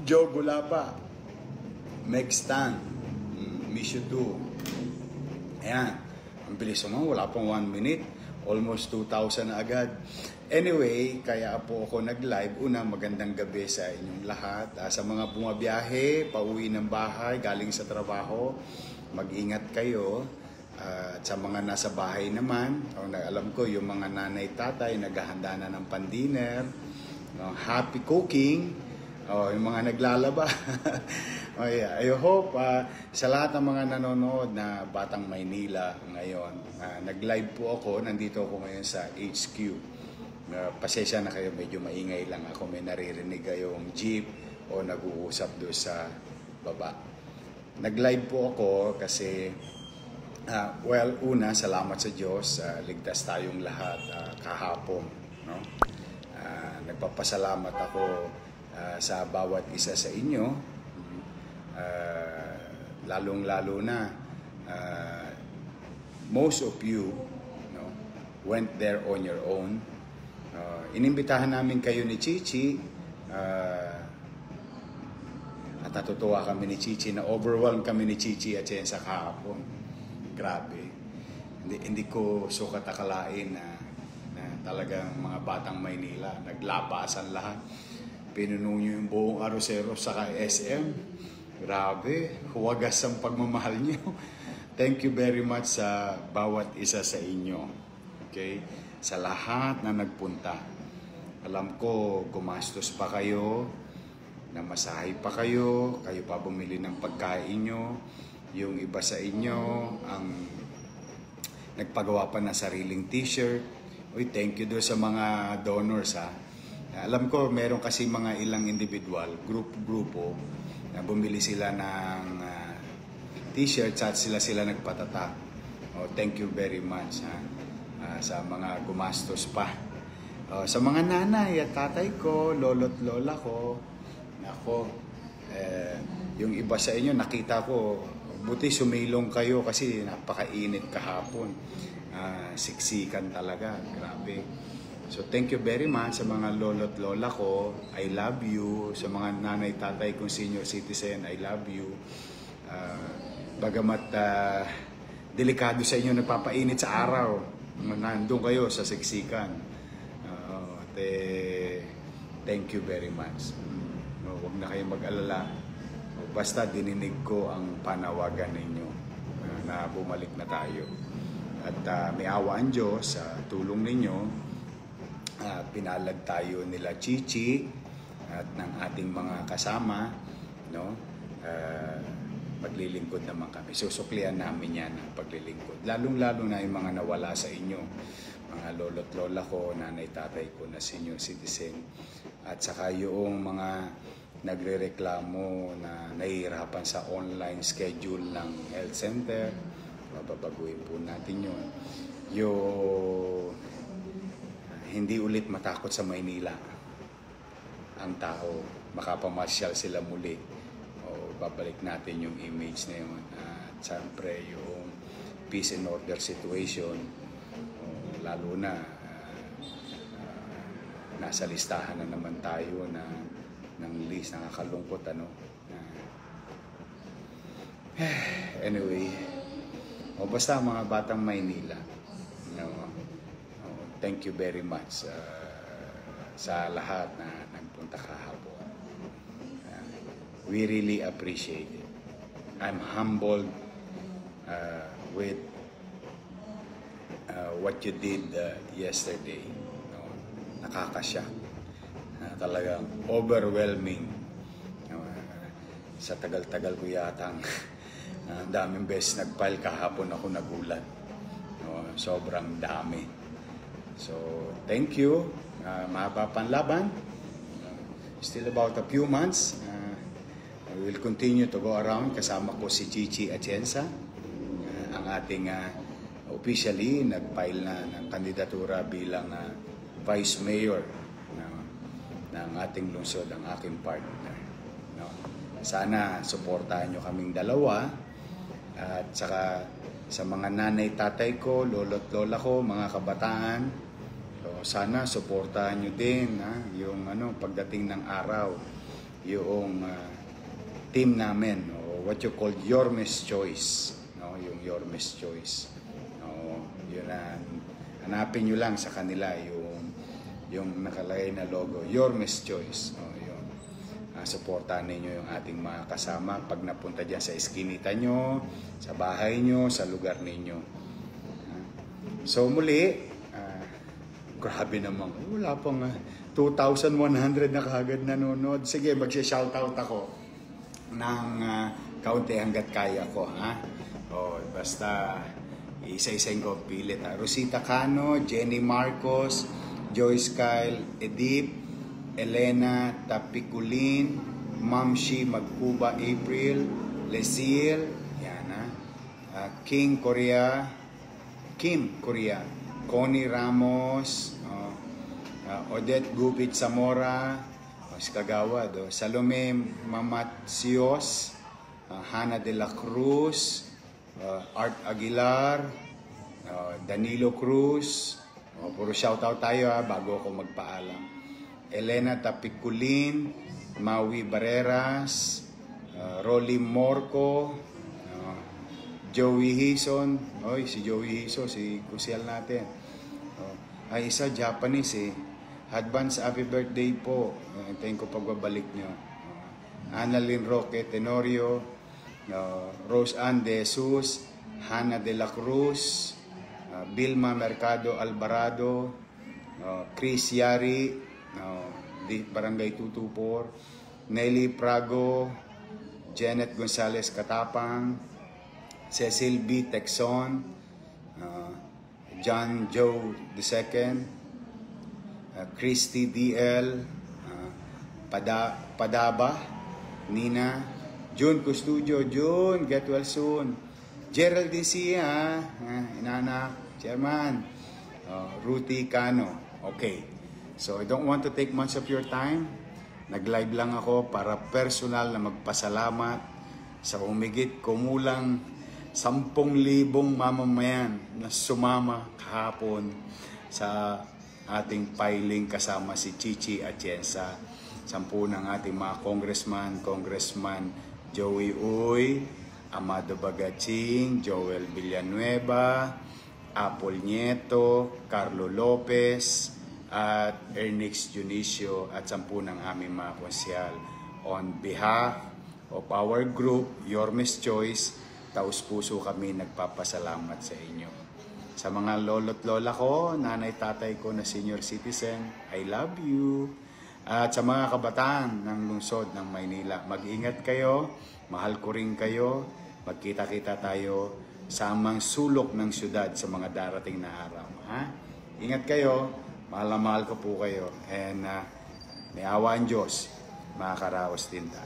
Joe Gulapa, Meg Stan, miss you too. Ayan, ang bilis naman, wala pang 1 minute, almost 2,000 na agad. Anyway, kaya po ako nag-live. Una, magandang gabi sa inyong lahat. Sa mga bumabiyahe, pauwi ng bahay, galing sa trabaho, mag-ingat kayo. At sa mga nasa bahay naman, alam ko yung mga nanay tatay naghahanda na ng pan-dinner, happy cooking, yung mga naglalaba. I hope sa lahat ng mga nanonood na Batang Maynila ngayon, nag-live po ako, nandito ako ngayon sa HQ. Pasensya na kayo, medyo maingay lang ako, may naririnig kayong jeep o nag-uusap doon sa baba. Nag-live po ako kasi una, salamat sa Diyos, ligtas tayong lahat kahapon, no? Nagpapasalamat ako sa bawat isa sa inyo, lalong-lalo na most of you, no, went there on your own. Inimbitahan namin kayo ni Chichi, at natutuwa kami ni Chichi, na overwhelmed kami ni Chichi at siya sa kahapon. Grabe. Hindi ko sukat akalain na talagang mga Batang Maynila, naglabasan lahat. Pinuno nyo yung buong Arosero saka SM. Grabe, huwagas ang pagmamahal nyo. Thank you very much sa bawat isa sa inyo. Okay? Sa lahat na nagpunta. Alam ko, gumastos pa kayo, namasahe pa kayo pa bumili ng pagkain nyo. Yung iba sa inyo ang nagpagawa pa ng sariling t-shirt. Uy, thank you doon sa mga donors, ha. Alam ko, meron kasi mga ilang individual, grupo, na bumili sila ng t-shirts at sila nagpatatak. Thank you very much, ha. Sa mga gumastos pa. Sa mga nanay at tatay ko, lolo't lola ko, nako, yung iba sa inyo, nakita ko, buti sumilong kayo kasi napakainit kahapon. Siksikan talaga, grabe. So thank you very much sa mga lolo't lola ko. I love you. Sa mga nanay tatay kong senior citizen, I love you. Bagamat delikado sa inyo nagpapainit sa araw, nandun kayo sa siksikan. Thank you very much. Huwag na kayong mag-alala. Basta dininig ko ang panawagan ninyo na bumalik na tayo. At may awa ang Diyos sa tulong ninyo. Pinalad tayo nila Chichi at ng ating mga kasama, no? Maglilingkod naman kami. Susuklian namin yan ang paglilingkod. Lalong-lalo na yung mga nawala sa inyo. Mga lolo't lola ko, nanay tatay ko na senior citizen. At saka yung mga nagrereklamo na nahihirapan sa online schedule ng health center. Babaguhin po natin yun. Hindi ulit matakot sa Maynila ang tao. Makapamasyal sila muli. Babalik natin yung image na yun. At siyempre yung peace and order situation, lalo na nasa listahan na naman tayo ng list. Nakakalungkot, ano. Anyway, basta mga Batang Maynila, thank you very much sa lahat na nagpunta kahapon. We really appreciate it. I'm humbled with what you did yesterday. Nakakashock. Talagang overwhelming. Sa tagal-tagal ko yatang daming beses nag-file kahapon ako nagulat. Sobrang dami. So, thank you. Mahaba pang laban. Still about a few months. We will continue to go around. Kasama ko si Chichi Atienza. Ang ating officially nag-file na ng kandidatura bilang Vice Mayor ng ating lungsod, ang aking partner. Sana suportahan nyo kaming dalawa. At saka sa mga nanay tatay ko, lolo't lola ko, mga kabataan, so, sana suportahan nyo din yung pagdating ng araw, yung team namin, what you call Yormes Choice, yung Yormes Choice. Yun hanapin nyo lang sa kanila yung nakalagay na logo, Yormes Choice. Yun. Suportahan ninyo yung ating mga kasama pag napunta dyan sa eskinita nyo, sa bahay nyo, sa lugar ninyo. So muli, grabe naman. Wala pang 2,100 na kagad nanonood. Sige, magsha-shoutout ako ng kaunti hanggat kaya ko. Basta isa-isayin ko pilit. Rosita Cano, Jenny Marcos, Joyce Kyle, Edip, Elena Tapiculin, Mamshi Magkuba April, Lesil, yan Kim Korea, Connie Ramos, Odette Gupit Zamora, Kagawad, Salome Mamatsios, Hana de la Cruz, Art Aguilar, Danilo Cruz, puro shoutout tayo bago ako magpaalam. Elena Tapiculin, Maui Barreras, Rolly Morco, Joey Hison, si Joey Hison, si Crucial natin. Ay isa Japanese Advance happy birthday po. Hintayin ko pagbabalik nyo. Annalyn Roque Tenorio, Rose Ann De Jesus, Hannah de la Cruz, Vilma Mercado Alvarado, Chris Yari, Barangay 224, Nelly Prago, Janet Gonzalez Katapang, Cecil B. Texon, John Joe II, Christy DL, Padaba, Nina, June Custudio, June, get well soon. Gerald Sia, inanak, Chairman, Ruthie Cano. Okay, so I don't want to take much of your time. Nag-live lang ako para personal na magpasalamat sa umigit kumulang 10,000 mamamayan na sumama kahapon sa ating filing kasama si Chichi Atienza. 10 ng ating mga Congressman Joey Uy, Amado Bagaching, Joel Villanueva, Apol Nieto, Carlo Lopez, at Ernix Junicio at 10 ng aming mga konsyal. On behalf of our group, Yormes Choice, taus-puso kami nagpapasalamat sa inyo. Sa mga lolo't lola ko, nanay tatay ko na senior citizen, I love you. At sa mga kabataan ng lungsod ng Maynila, mag-ingat kayo, mahal ko rin kayo, magkita-kita tayo sa amang sulok ng syudad sa mga darating na araw. Ingat kayo, mahal na mahal ko po kayo. And may awa ang Diyos, mga karaos tinda.